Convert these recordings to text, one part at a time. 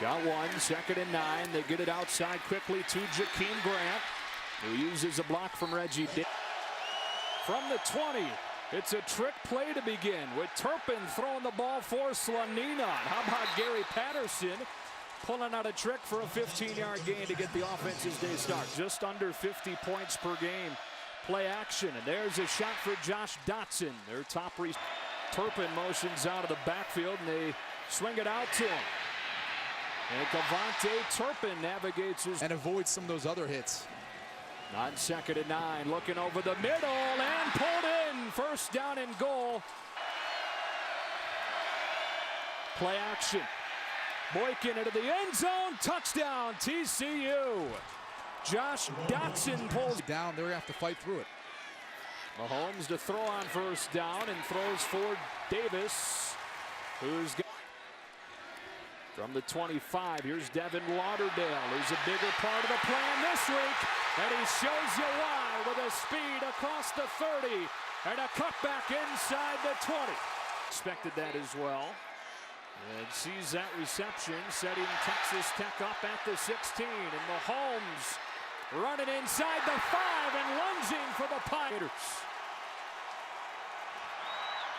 Got one, 2nd and 9. They get it outside quickly to Jakeem Grant, who uses a block from Reggie. From the 20, it's a trick play to begin with Turpin throwing the ball for Slanina. How about Gary Patterson pulling out a trick for a 15-yard gain to get the offense's day start? Just under 50 points per game. Play action, and there's a shot for Josh Dotson. Their top Turpin motions out of the backfield, and they swing it out to him. And Kavontae Turpin navigates his and avoids some of those other hits. On 2nd and 9, looking over the middle and pulled in. First down and goal. Play action. Boykin into the end zone. Touchdown, TCU. Josh Dotson pulls down. They're going to have to fight through it. Mahomes to throw on first down and throws for Davis, who's got from the 25. Here's Devin Lauderdale, who's a bigger part of the plan this week, and he shows you why with a speed across the 30 and a cutback inside the 20. Expected that as well. And sees that reception, setting Texas Tech up at the 16. And Mahomes running inside the 5 and lunging for the Pirates.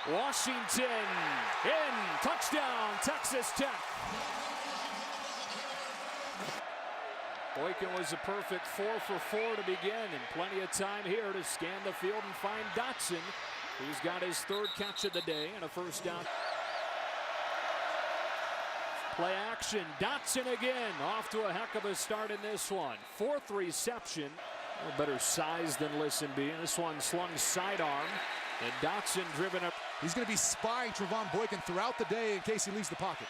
Washington in, touchdown, Texas Tech. Boykin was a perfect 4 for 4 to begin, and plenty of time here to scan the field and find Dotson, who's got his 3rd catch of the day and a first down. Play action, Dotson again, off to a heck of a start in this one. 4th reception, a better size than Listenby. This one slung sidearm, and Dotson driven up. He's going to be spying Trevon Boykin throughout the day in case he leaves the pocket.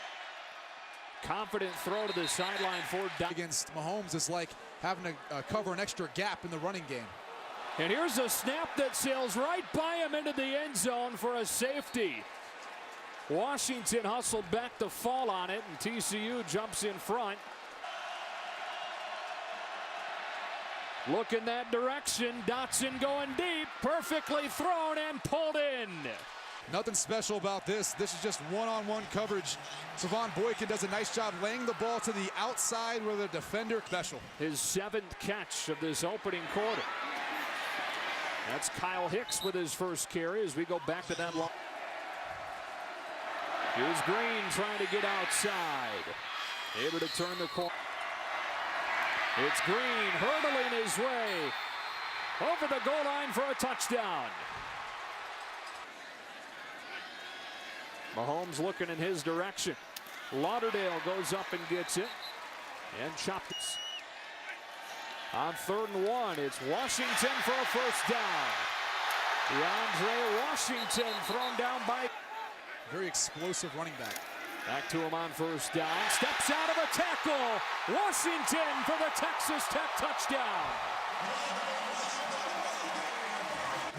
Confident throw to the sideline for Dotson. Against Mahomes is like having to cover an extra gap in the running game. And here's a snap that sails right by him into the end zone for a safety. Washington hustled back to fall on it, and TCU jumps in front. Look in that direction. Dotson going deep, perfectly thrown and pulled in. Nothing special about this. This is just one-on-one coverage. Trevon Boykin does a nice job laying the ball to the outside where the defender special. His 7th catch of this opening quarter. That's Kyle Hicks with his first carry as we go back to that line. Here's Green trying to get outside. Able to turn the corner. It's Green hurdling his way over the goal line for a touchdown. Mahomes looking in his direction. Lauderdale goes up and gets it. And chopped it. On 3rd and 1, it's Washington for a first down. DeAndre Washington thrown down by... Very explosive running back. Back to him on first down. Steps out of a tackle. Washington for the Texas Tech touchdown.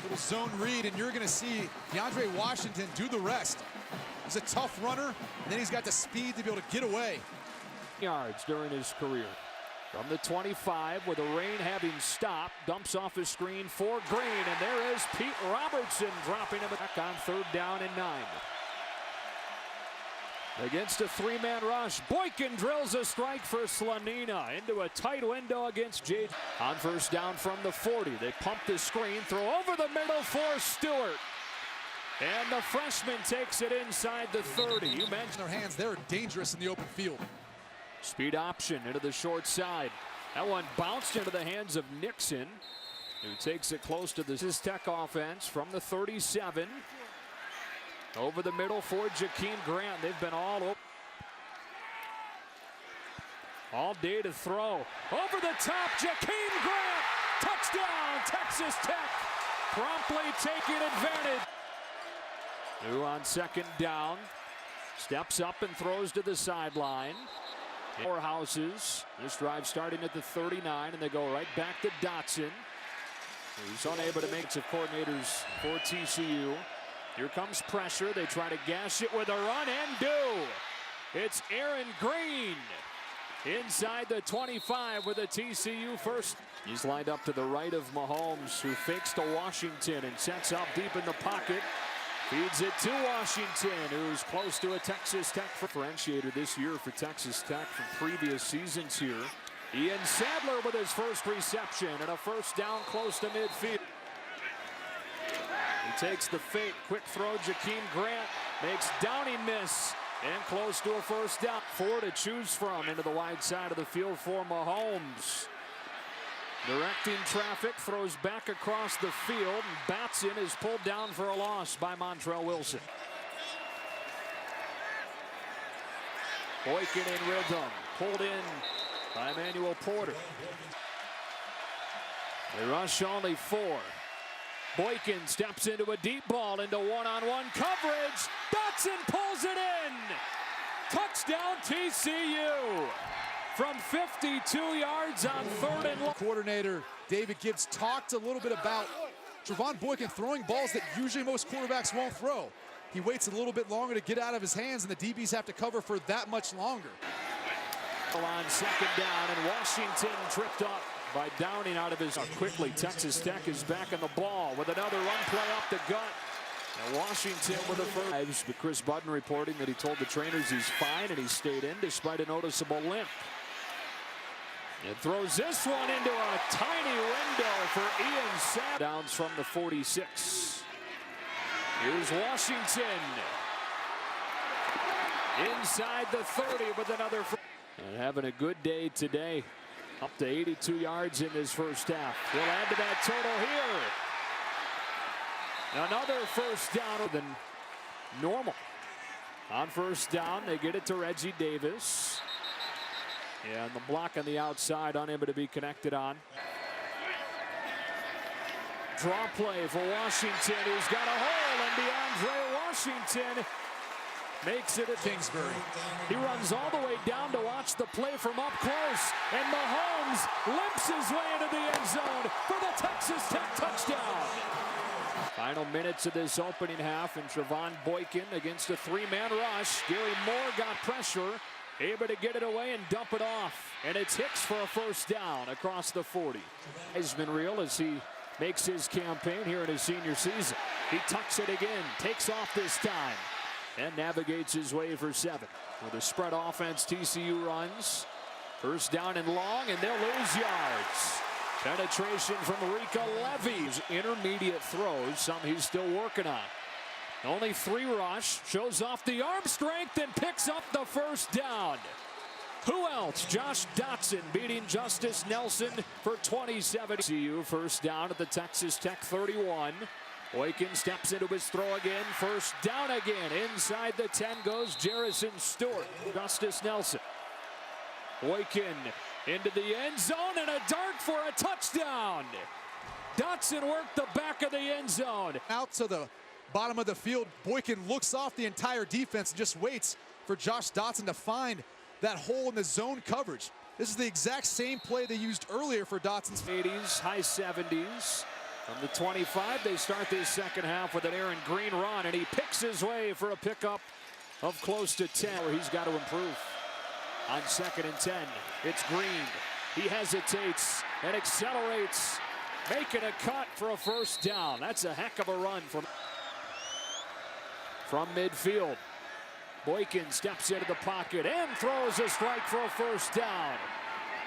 Little zone read, and you're going to see DeAndre Washington do the rest. He's a tough runner, and then he's got the speed to be able to get away. Yards during his career. From the 25, with the rain having stopped, dumps off his screen for Green, and there is Pete Robertson dropping him back on 3rd down and 9. Against a 3-man rush, Boykin drills a strike for Slanina into a tight window against Jade. On first down from the 40, they pump the screen, throw over the middle for Stewart. And the freshman takes it inside the 30. You mentioned their hands, they're dangerous in the open field. Speed option into the short side. That one bounced into the hands of Nixon, who takes it close to the Tech offense from the 37. Over the middle for Jakeem Grant. They've been all day to throw. Over the top, Jakeem Grant. Touchdown, Texas Tech. Promptly taking advantage. New on 2nd down. Steps up and throws to the sideline. Powerhouses. This drive starting at the 39, and they go right back to Dotson, who's unable to make it. Coordinators for TCU. Here comes pressure. They try to gash it with a run and do. It's Aaron Green inside the 25 with a TCU first. He's lined up to the right of Mahomes, who fakes to Washington and sets up deep in the pocket Feeds it to Washington, who's close to a Texas Tech differentiator this year for Texas Tech from previous seasons here. Ian Sadler with his first reception and a first down close to midfield. He takes the fake, quick throw, Jakeem Grant makes Downey miss and close to a first down. 4 to choose from into the wide side of the field for Mahomes. Directing traffic, throws back across the field, and Batson is pulled down for a loss by Montrell Wilson. Boykin in rhythm, pulled in by Emmanuel Porter. They rush only 4. Boykin steps into a deep ball into one-on-one coverage. Batson pulls it in. Touchdown TCU. From 52 yards on 3rd and long. Coordinator David Gibbs talked a little bit about Trevon Boykin throwing balls that usually most quarterbacks won't throw. He waits a little bit longer to get out of his hands, and the DBs have to cover for that much longer. On 2nd down, and Washington tripped up by Downing out of his. Quickly, Texas Tech is back on the ball with another run play up the gut. And Washington with the first. But Chris Budden reporting that he told the trainers he's fine and he stayed in despite a noticeable limp. It throws this one into a tiny window for Ian Sadler. Downs from the 46. Here's Washington. Inside the 30 with another. And having a good day today. Up to 82 yards in this first half. We'll add to that total here. Another first down than normal. On first down, they get it to Reggie Davis. And the block on the outside, unable to be connected on. Draw play for Washington, who's got a hole, and DeAndre Washington makes it at Kingsbury. He runs all the way down to watch the play from up close, and Mahomes limps his way into the end zone for the Texas Tech touchdown. Final minutes of this opening half, and Trevon Boykin against a 3-man rush. Gary Moore got pressure, able to get it away and dump it off. And it's Hicks for a first down across the 40. He's been real as he makes his campaign here in his senior season. He tucks it again, takes off this time, and navigates his way for 7. With a spread offense, TCU runs. First down and long, and they'll lose yards. Penetration from Rico Levy's intermediate throws, something he's still working on. Only 3 rush, shows off the arm strength and picks up the first down. Who else? Josh Dotson beating Justice Nelson for 27. TCU first down at the Texas Tech 31. Boykin steps into his throw again. First down again. Inside the 10 goes Jerrison Stewart. Justice Nelson. Boykin into the end zone and a dart for a touchdown. Dotson worked the back of the end zone. Out to the bottom of the field, Boykin looks off the entire defense and just waits for Josh Dotson to find that hole in the zone coverage. This is the exact same play they used earlier for Dotson's 80s, high 70s. From the 25, they start this second half with an Aaron Green run, and he picks his way for a pickup of close to 10, where he's got to improve. On 2nd and 10, it's Green. He hesitates and accelerates, making a cut for a first down. That's a heck of a run from midfield. Boykin steps into the pocket and throws a strike for a first down.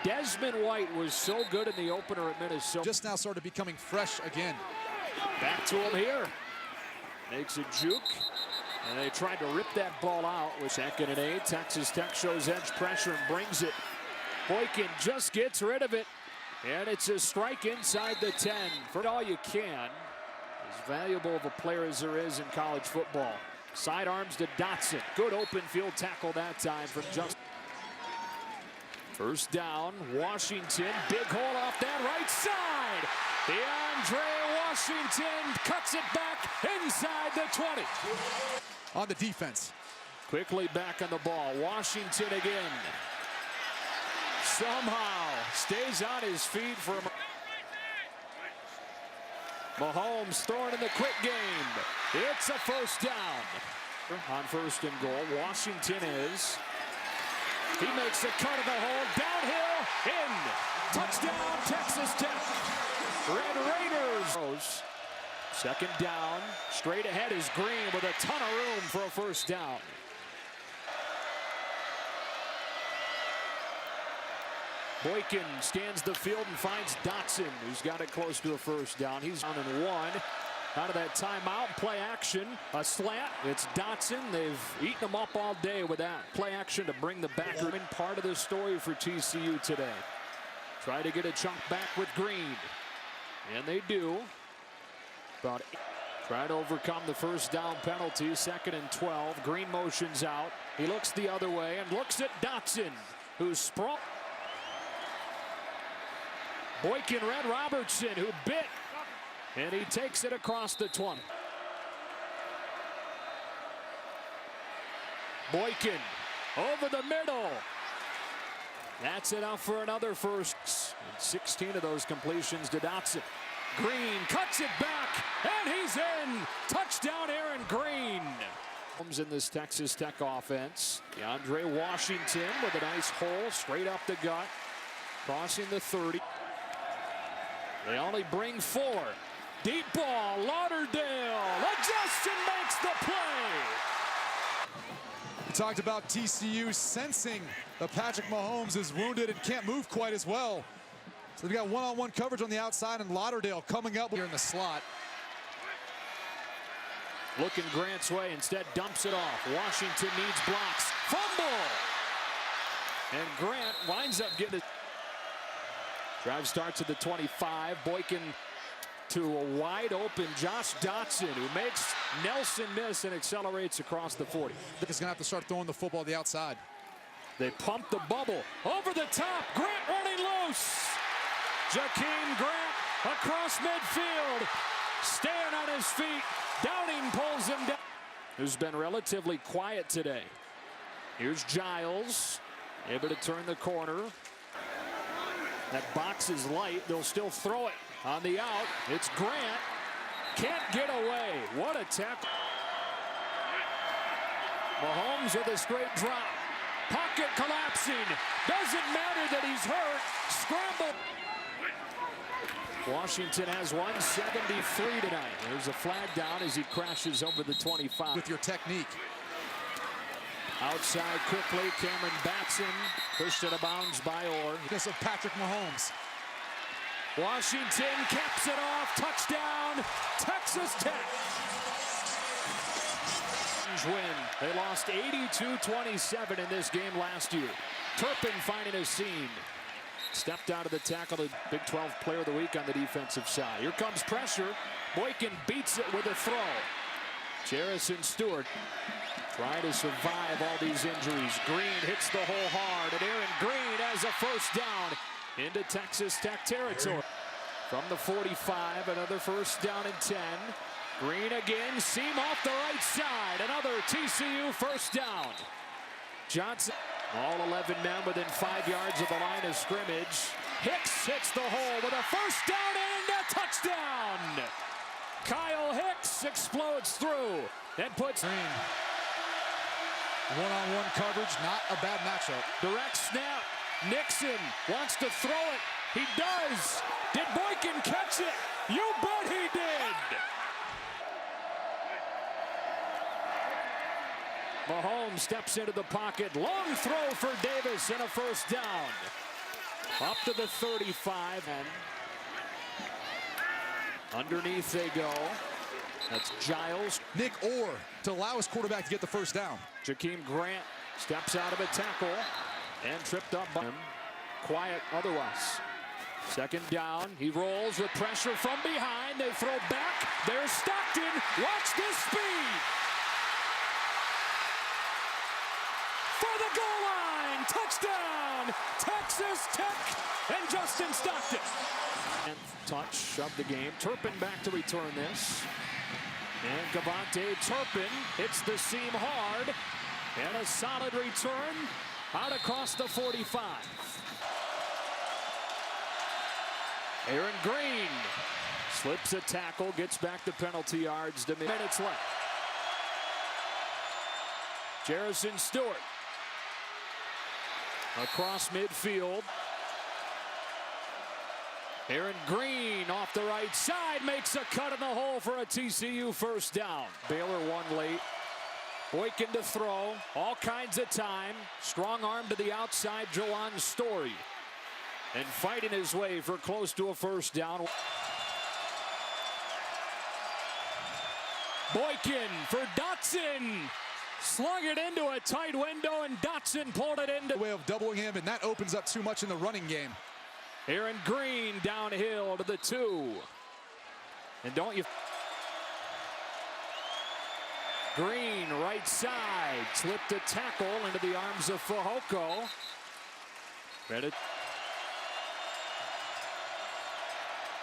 Desmond White was so good in the opener at Minnesota. Just now started becoming fresh again. Back to him here. Makes a juke. And they tried to rip that ball out with 2nd and 8. Texas Tech shows edge pressure and brings it. Boykin just gets rid of it. And it's a strike inside the 10. For all you can. As valuable of a player as there is in college football. Sidearms to Dotson. Good open field tackle that time from Justin. First down, Washington. Big hole off that right side. DeAndre Washington cuts it back inside the 20. On the defense. Quickly back on the ball. Washington again. Somehow stays on his feet for Mahomes throwing in the quick game. It's a first down. On 1st and goal, Washington is. He makes a cut of the hole, downhill, in. Touchdown, Texas Tech. Red Raiders. Second down. Straight ahead is Green with a ton of room for a first down. Boykin scans the field and finds Dotson, who's got it close to a first down. He's on and one. Out of that timeout, play action, a slant. It's Dotson. They've eaten him up all day with that play action to bring the backer in. Part of the story for TCU today. Try to get a chunk back with Green. And they do. Try to overcome the first down penalty. 2nd and 12. Green motions out. He looks the other way and looks at Dotson, who's sprung. Boykin read Robertson, who bit. And he takes it across the 20. Boykin over the middle. That's enough for another first. And 16 of those completions to Dotson. Green cuts it back, and he's in. Touchdown, Aaron Green. In this Texas Tech offense, DeAndre Washington with a nice hole straight up the gut, crossing the 30. They only bring 4. Deep ball, Lauderdale. Justin makes the play. We talked about TCU sensing that Patrick Mahomes is wounded and can't move quite as well. So they've got one-on-one coverage on the outside, and Lauderdale coming up here in the slot. Looking Grant's way, instead dumps it off. Washington needs blocks. Fumble! And Grant winds up getting it. Drive starts at the 25. Boykin to a wide open Josh Dotson, who makes Nelson miss and accelerates across the 40. He's going to have to start throwing the football to the outside. They pump the bubble over the top. Grant running loose. Jakeem Grant across midfield, staying on his feet. Downing pulls him down. Who's been relatively quiet today. Here's Giles, able to turn the corner. That box is light. They'll still throw it on the out. It's Grant. Can't get away. What a tackle. Mahomes with a straight drop. Pocket collapsing. Doesn't matter that he's hurt. Scramble. Washington has 173 tonight. There's a flag down as he crashes over the 25. With your technique. Outside quickly, Cameron Batson pushed out of bounds by Orr. Because of Patrick Mahomes. Washington caps it off. Touchdown, Texas Tech. Win. They lost 82-27 in this game last year. Turpin finding a seam. Stepped out of the tackle, the Big 12 Player of the Week on the defensive side. Here comes pressure. Boykin beats it with a throw. Jarrison Stewart trying to survive all these injuries. Green hits the hole hard, and Aaron Green has a first down into Texas Tech territory. From the 45, another first down and 10. Green again, seam off the right side. Another TCU first down. Johnson, all 11 men within 5 yards of the line of scrimmage. Hicks hits the hole with a first down and a touchdown. Kyle Hicks explodes through and puts Green. One-on-one coverage, not a bad matchup. Direct snap. Nixon wants to throw it. He does. Did Boykin catch it? You bet he did. Mahomes steps into the pocket. Long throw for Davis and a first down. Up to the 35. And underneath they go. That's Giles. Nick Orr to allow his quarterback to get the first down. Jakeem Grant steps out of a tackle and tripped up by him. Quiet otherwise. Second down. He rolls with pressure from behind. They throw back. There's Stockton. Watch this speed. For the goal line. Touchdown. Texas Tech and Justin Stockton. And touch of the game. Turpin back to return this. And Cavante Turpin hits the seam hard. And a solid return out across the 45. Aaron Green slips a tackle, gets back to penalty yards. To minutes left. Jarrison Stewart across midfield. Aaron Green off the right side makes a cut in the hole for a TCU first down. Baylor won late. Boykin to throw, all kinds of time. Strong arm to the outside, Jawan Story. And fighting his way for close to a first down. Boykin for Dotson. Slung it into a tight window, and Dotson pulled it into. Way of doubling him, and that opens up too much in the running game. Aaron Green downhill to the 2. And don't you. Green, right side, slipped a tackle into the arms of Fehoko. Ready.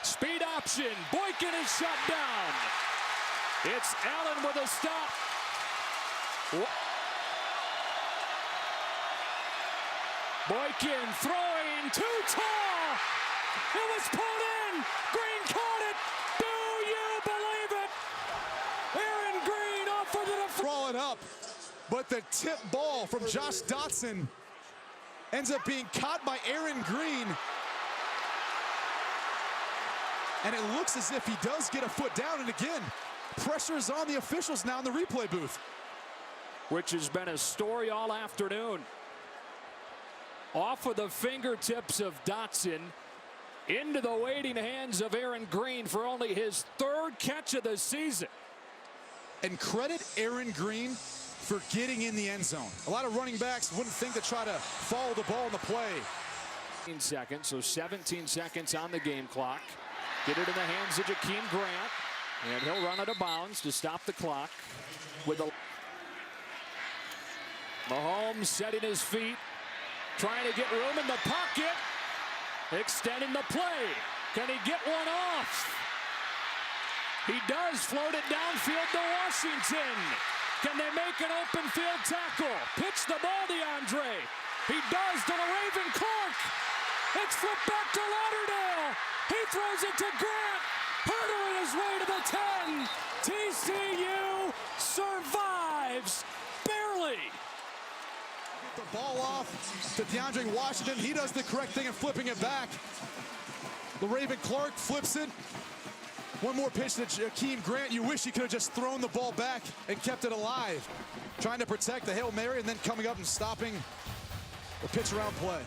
Speed option, Boykin is shut down. It's Allen with a stop. Boykin throwing too tall. It was pulled in. Green caught it. Do you believe it? Aaron Green off of the Crawling up, but the tip ball from Josh Dotson ends up being caught by Aaron Green. And it looks as if he does get a foot down, and again, pressure is on the officials now in the replay booth. Which has been a story all afternoon. Off of the fingertips of Dotson, into the waiting hands of Aaron Green for only his 3rd catch of the season. And credit Aaron Green for getting in the end zone. A lot of running backs wouldn't think to try to follow the ball in the play. 15 seconds, so 17 seconds on the game clock. Get it in the hands of Jakeem Grant, and he'll run out of bounds to stop the clock. With a Mahomes setting his feet, trying to get room in the pocket, extending the play. Can he get one off? He does float it downfield to Washington. Can they make an open field tackle? Pitch the ball to Andre. He does to the Raven Clark. It's flipped back to Lauderdale. He throws it to Grant. Hurdling his way to the 10. TCU survives barely. The ball off to DeAndre Washington. He does the correct thing in flipping it back. The Raven Clark flips it. One more pitch to Jakeem Grant. You wish he could have just thrown the ball back and kept it alive. Trying to protect the Hail Mary and then coming up and stopping the pitch around play.